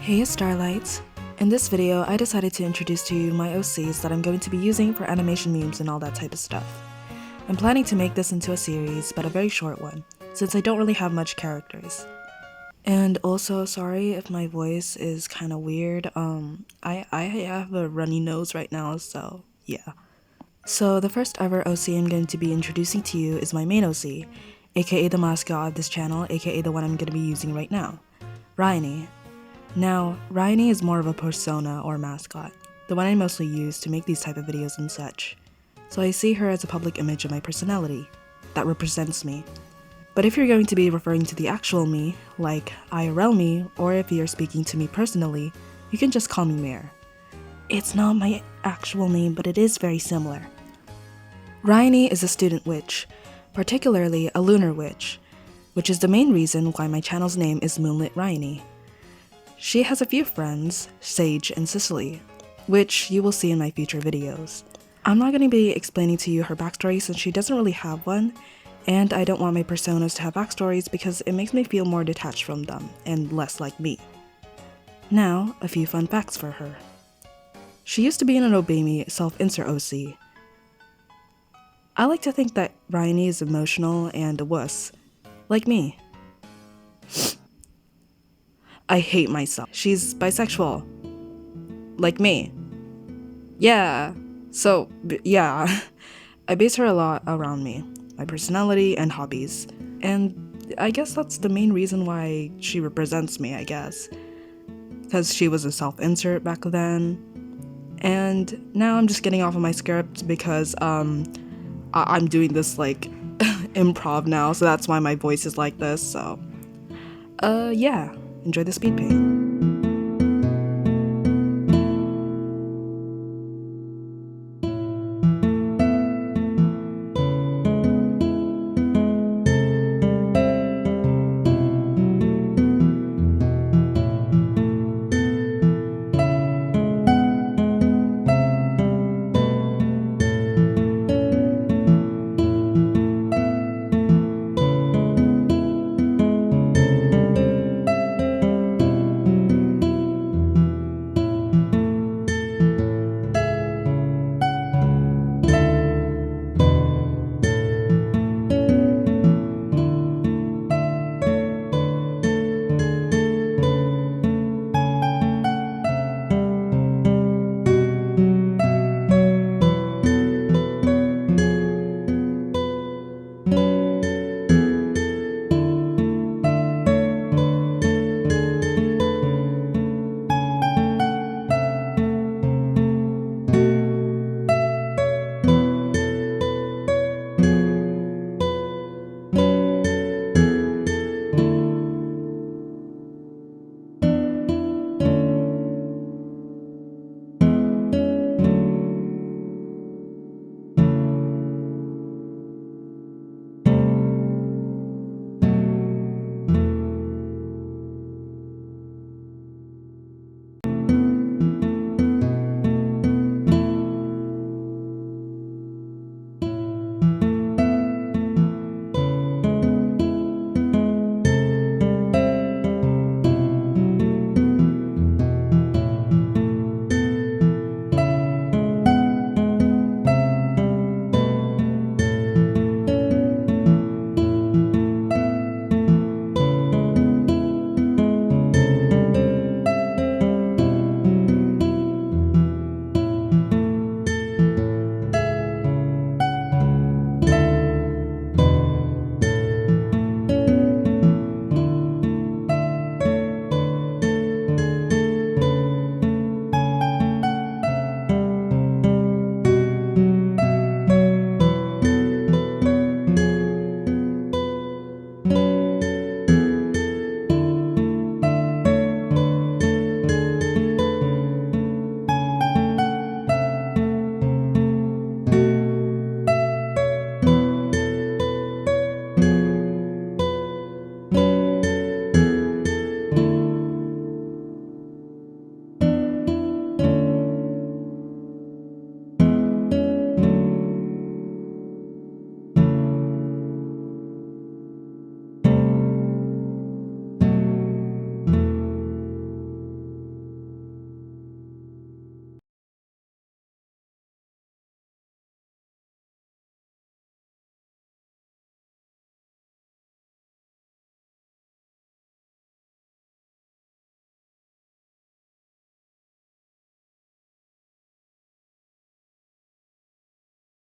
Hey Starlights! In this video, I decided to introduce to you my OCs that I'm going to be using for animation memes and all that type of stuff. I'm planning to make this into a series, but a very short one, since I don't really have much characters. And also, sorry if my voice is kinda weird, I have a runny nose right now, so yeah. So the first ever OC I'm going to be introducing to you is my main OC, aka the mascot of this channel, aka the one I'm going to be using right now, Rhynie. Now, Rhynie is more of a persona or mascot, the one I mostly use to make these type of videos and such. So I see her as a public image of my personality, that represents me. But if you're going to be referring to the actual me, like IRL me, or if you're speaking to me personally, you can just call me Mare. It's not my actual name, but it is very similar. Rhynie is a student witch, particularly a lunar witch, which is the main reason why my channel's name is Moonlit Rhynie. She has a few friends, Sage and Cicely, which you will see in my future videos. I'm not going to be explaining to you her backstory since she doesn't really have one, and I don't want my personas to have backstories because it makes me feel more detached from them and less like me. Now, a few fun facts for her. She used to be in an Obey Me self-insert OC. I like to think that Rhynie is emotional and a wuss, like me. I hate myself. She's bisexual. Like me. Yeah. So, yeah. I base her a lot around me, my personality and hobbies. And I guess that's the main reason why she represents me, I guess. Because she was a self-insert back then. And now I'm just getting off of my script because I'm doing this like improv now, so that's why my voice is like this, so. Yeah. Enjoy the speed paint.